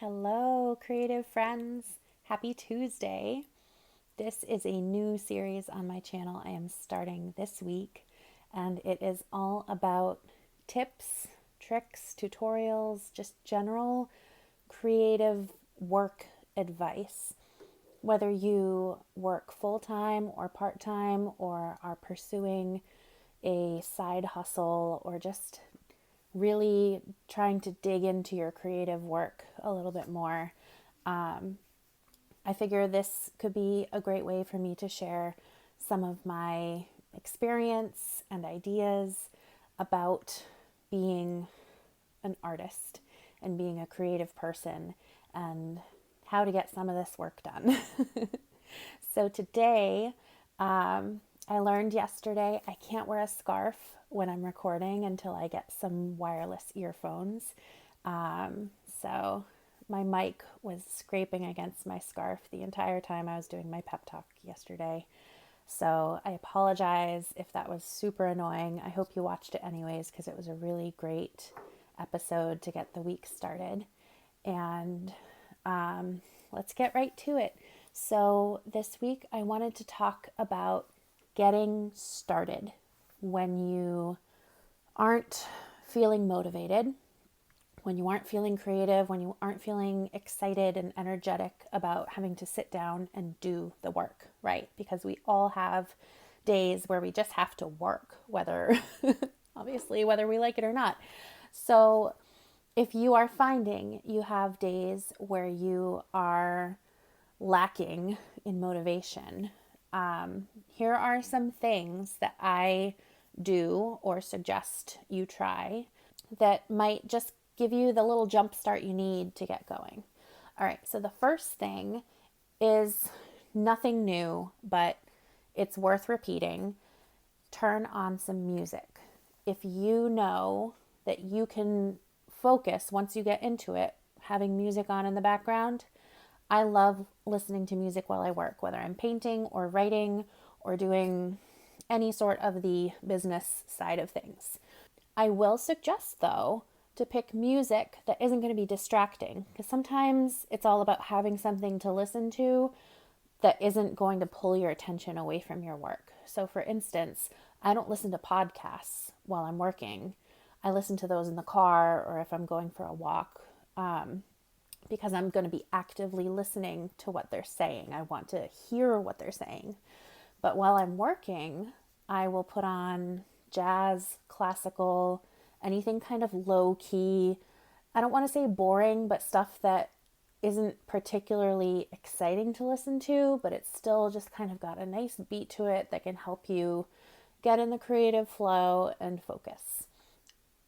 Hello, creative friends. Happy Tuesday. This is a new series on my channel I am starting this week, and it is all about tips, tricks, tutorials, just general creative work advice. Whether you work full time or part time, or are pursuing a side hustle, or just really trying to dig into your creative work a little bit more, I figure this could be a great way for me to share some of my experience and ideas about being an artist and being a creative person and how to get some of this work done. So today, I learned yesterday I can't wear a scarf when I'm recording until I get some wireless earphones. So my mic was scraping against my scarf the entire time I was doing my pep talk yesterday. So I apologize if that was super annoying. I hope you watched it anyways because it was a really great episode to get the week started. And let's get right to it. So this week I wanted to talk about getting started when you aren't feeling motivated, when you aren't feeling creative, when you aren't feeling excited and energetic about having to sit down and do the work, right? Because we all have days where we just have to work, whether obviously whether we like it or not. So if you are finding you have days where you are lacking in motivation, here are some things that I do or suggest you try that might just give you the little jump start you need to get going. All right, so the first thing is nothing new, but it's worth repeating. Turn on some music. If you know that you can focus once you get into it, having music on in the background, I love listening to music while I work, whether I'm painting or writing or doing any sort of the business side of things. I will suggest, though, to pick music that isn't going to be distracting, because sometimes it's all about having something to listen to that isn't going to pull your attention away from your work. So, for instance, I don't listen to podcasts while I'm working. I listen to those in the car or if I'm going for a walk, because I'm going to be actively listening to what they're saying. I want to hear what they're saying. But while I'm working, I will put on jazz, classical, anything kind of low key. I don't want to say boring, but stuff that isn't particularly exciting to listen to, but it's still just kind of got a nice beat to it that can help you get in the creative flow and focus.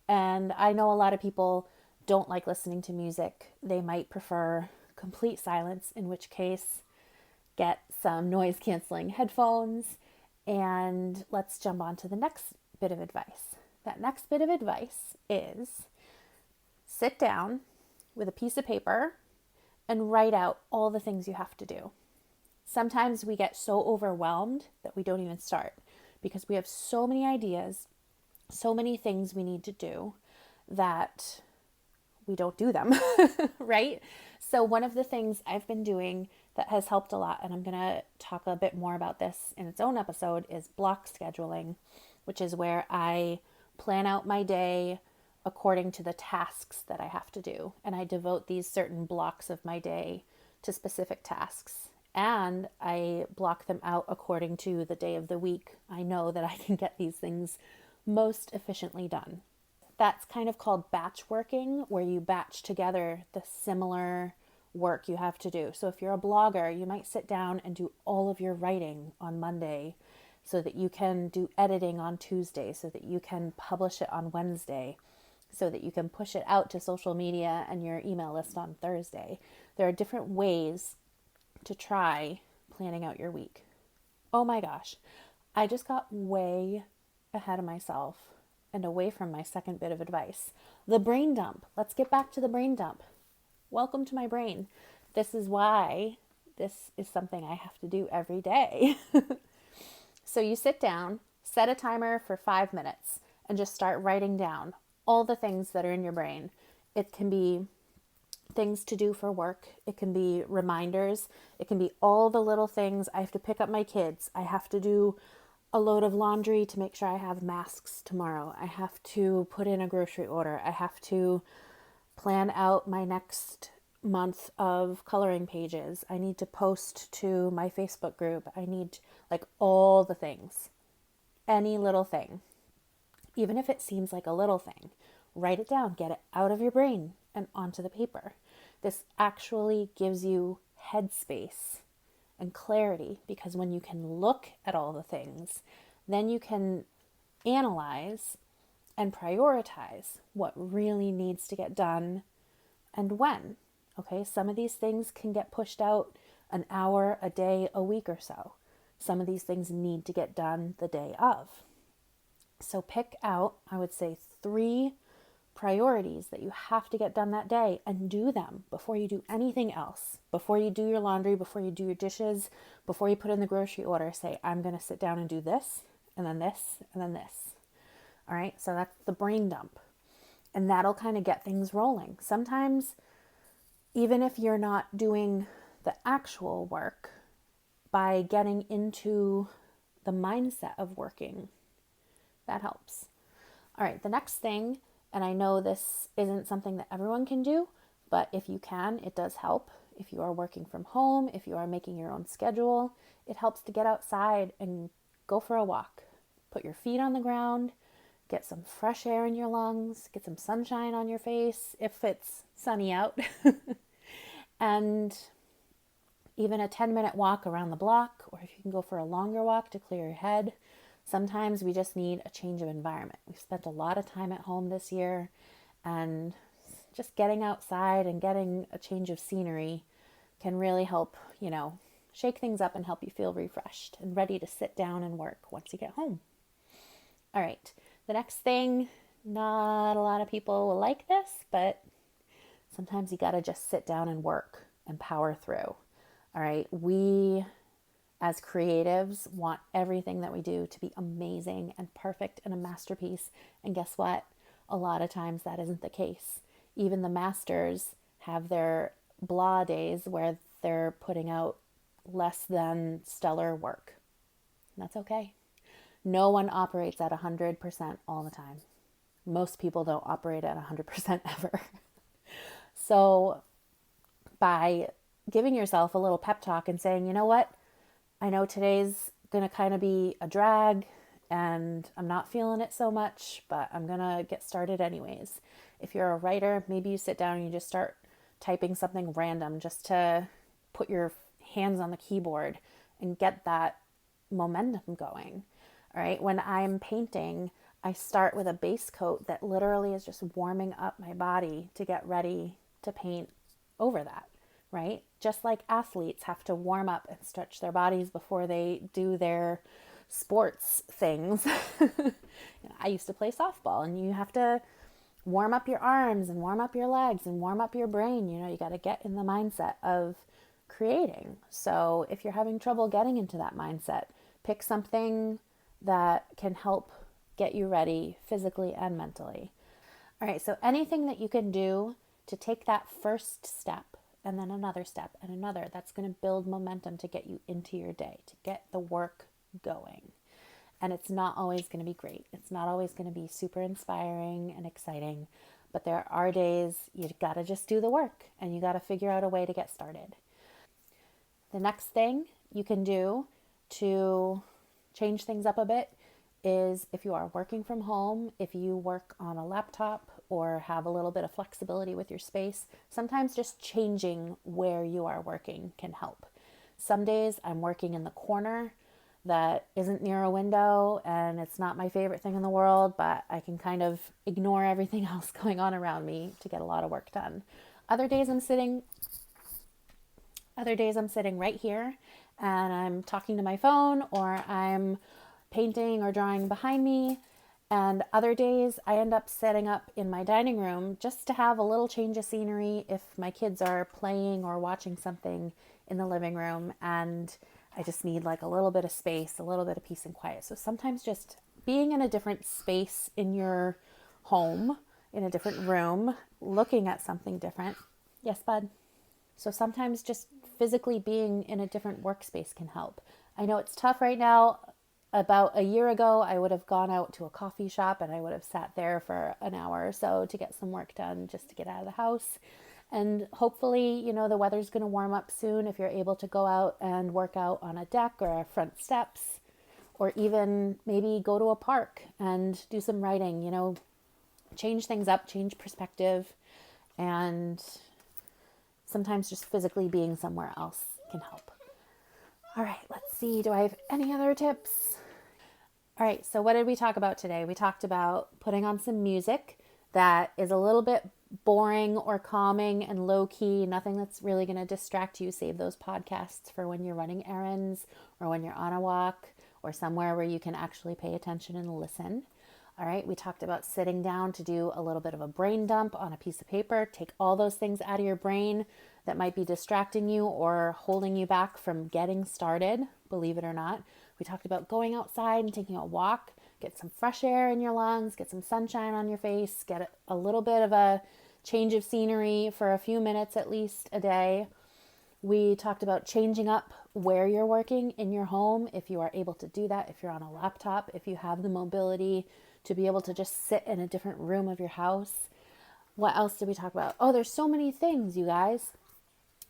And I know a lot of people don't like listening to music. They might prefer complete silence, in which case, get some noise canceling headphones. And let's jump on to the next bit of advice. That next bit of advice is sit down with a piece of paper and write out all the things you have to do. Sometimes we get so overwhelmed that we don't even start because we have so many ideas, so many things we need to do that we don't do them, right? So one of the things I've been doing that has helped a lot, and I'm going to talk a bit more about this in its own episode, is block scheduling, which is where I plan out my day according to the tasks that I have to do. And I devote these certain blocks of my day to specific tasks. And I block them out according to the day of the week. I know that I can get these things most efficiently done. That's kind of called batch working, where you batch together the similar work you have to do. So if you're a blogger, you might sit down and do all of your writing on Monday so that you can do editing on Tuesday, so that you can publish it on Wednesday, so that you can push it out to social media and your email list on Thursday. There are different ways to try planning out your week. Oh my gosh, I just got way ahead of myself and away from my second bit of advice. The brain dump. Let's get back to the brain dump. Welcome to my brain. This is why this is something I have to do every day. So you sit down, set a timer for 5 minutes, and just start writing down all the things that are in your brain. It can be things to do for work. It can be reminders. It can be all the little things. I have to pick up my kids. I have to do a load of laundry to make sure I have masks tomorrow. I have to put in a grocery order. I have to plan out my next month of coloring pages. I need to post to my Facebook group. I need like all the things. Any little thing. Even if it seems like a little thing, write it down, get it out of your brain and onto the paper. This actually gives you headspace and clarity, because when you can look at all the things, then you can analyze and prioritize what really needs to get done and when. Okay, some of these things can get pushed out an hour, a day, a week or so. Some of these things need to get done the day of. So pick out, I would say, 3 priorities that you have to get done that day and do them before you do anything else. Before you do your laundry, before you do your dishes, before you put in the grocery order, say, I'm going to sit down and do this, and then this, and then this. All right, so that's the brain dump. And that'll kind of get things rolling. Sometimes, even if you're not doing the actual work, by getting into the mindset of working, that helps. All right, the next thing, and I know this isn't something that everyone can do, but if you can, it does help. If you are working from home, if you are making your own schedule, it helps to get outside and go for a walk. Put your feet on the ground, get some fresh air in your lungs, get some sunshine on your face if it's sunny out, and even a 10-minute walk around the block, or if you can go for a longer walk to clear your head. Sometimes we just need a change of environment. We've spent a lot of time at home this year, and just getting outside and getting a change of scenery can really help, shake things up and help you feel refreshed and ready to sit down and work once you get home. All right, the next thing, not a lot of people will like this, but sometimes you got to just sit down and work and power through. All right, we as creatives want everything that we do to be amazing and perfect and a masterpiece. And guess what? A lot of times that isn't the case. Even the masters have their blah days where they're putting out less than stellar work. And that's okay. No one operates at 100% all the time. Most people don't operate at 100% ever. So by giving yourself a little pep talk and saying, you know what? I know today's going to kind of be a drag and I'm not feeling it so much, but I'm going to get started anyways. If you're a writer, maybe you sit down and you just start typing something random just to put your hands on the keyboard and get that momentum going. All right. When I'm painting, I start with a base coat that literally is just warming up my body to get ready to paint over that. Right? Just like athletes have to warm up and stretch their bodies before they do their sports things. I used to play softball, and you have to warm up your arms and warm up your legs and warm up your brain. You got to get in the mindset of creating. So if you're having trouble getting into that mindset, pick something that can help get you ready physically and mentally. All right, so anything that you can do to take that first step, and then another step and another, that's going to build momentum to get you into your day, to get the work going. And it's not always going to be great. It's not always going to be super inspiring and exciting, but there are days you got to just do the work and you got to figure out a way to get started. The next thing you can do to change things up a bit is, if you are working from home, if you work on a laptop or have a little bit of flexibility with your space, sometimes just changing where you are working can help. Some days I'm working in the corner that isn't near a window and it's not my favorite thing in the world, but I can kind of ignore everything else going on around me to get a lot of work done. Other days I'm sitting right here and I'm talking to my phone, or I'm painting or drawing behind me. And other days I end up setting up in my dining room just to have a little change of scenery if my kids are playing or watching something in the living room and I just need like a little bit of space, a little bit of peace and quiet. So sometimes just being in a different space in your home, in a different room, looking at something different Yes, bud. So sometimes just physically being in a different workspace can help. I know it's tough right now. About a year ago, I would have gone out to a coffee shop and I would have sat there for an hour or so to get some work done, just to get out of the house. And hopefully, the weather's going to warm up soon if you're able to go out and work out on a deck or a front steps, or even maybe go to a park and do some writing, change things up, change perspective, and sometimes just physically being somewhere else can help. All right, let's see. Do I have any other tips? All right, so what did we talk about today? We talked about putting on some music that is a little bit boring or calming and low key, nothing that's really going to distract you. Save those podcasts for when you're running errands or when you're on a walk or somewhere where you can actually pay attention and listen. All right, we talked about sitting down to do a little bit of a brain dump on a piece of paper. Take all those things out of your brain that might be distracting you or holding you back from getting started, believe it or not. We talked about going outside and taking a walk, get some fresh air in your lungs, get some sunshine on your face, get a little bit of a change of scenery for a few minutes at least a day. We talked about changing up where you're working in your home, if you are able to do that, if you're on a laptop, if you have the mobility to be able to just sit in a different room of your house. What else did we talk about? Oh, there's so many things, you guys.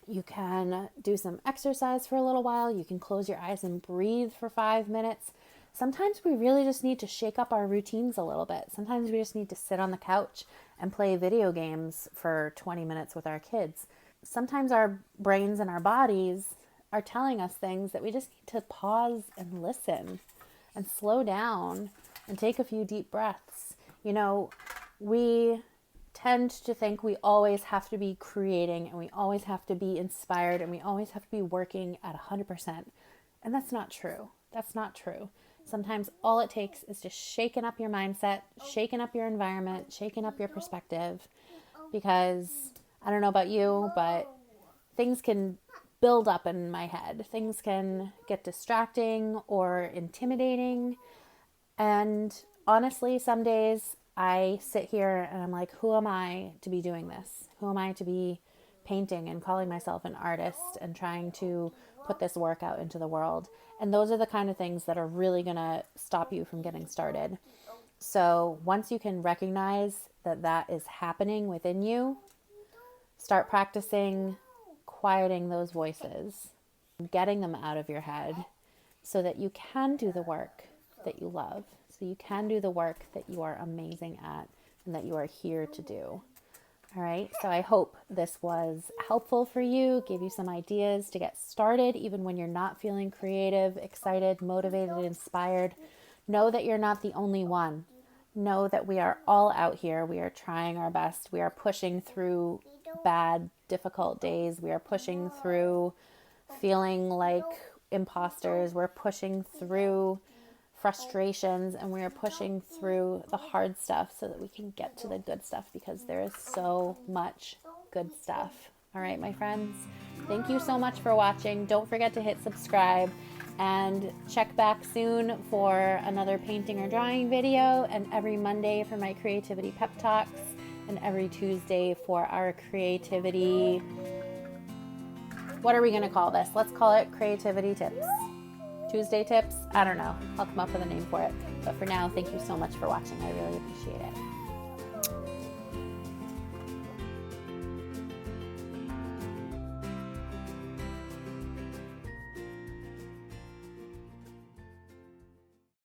You can do some exercise for a little while. You can close your eyes and breathe for 5 minutes. Sometimes we really just need to shake up our routines a little bit. Sometimes we just need to sit on the couch and play video games for 20 minutes with our kids. Sometimes our brains and our bodies are telling us things that we just need to pause and listen and slow down and take a few deep breaths. We tend to think we always have to be creating and we always have to be inspired and we always have to be working at 100%. And that's not true. That's not true. Sometimes all it takes is just shaking up your mindset, shaking up your environment, shaking up your perspective, because I don't know about you, but things can build up in my head. Things can get distracting or intimidating. And honestly, some days I sit here and I'm like, who am I to be doing this? Who am I to be painting and calling myself an artist and trying to put this work out into the world? And those are the kind of things that are really going to stop you from getting started. So once you can recognize that that is happening within you, start practicing quieting those voices, getting them out of your head so that you can do the work that you love, so you can do the work that you are amazing at and that you are here to do. All right, so I hope this was helpful for you, gave you some ideas to get started, even when you're not feeling creative, excited, motivated, inspired. Know that you're not the only one. Know that we are all out here. We are trying our best. We are pushing through bad, difficult days. We are pushing through feeling like imposters. We're pushing through frustrations, and we are pushing through the hard stuff so that we can get to the good stuff, because there is so much good stuff. All right, my friends, thank you so much for watching. Don't forget to hit subscribe and check back soon for another painting or drawing video, and every Monday for my creativity pep talks, and every Tuesday for our creativity, what are we going to call this? Let's call it creativity tips. Tuesday tips? I don't know. I'll come up with a name for it. But for now, thank you so much for watching. I really appreciate it.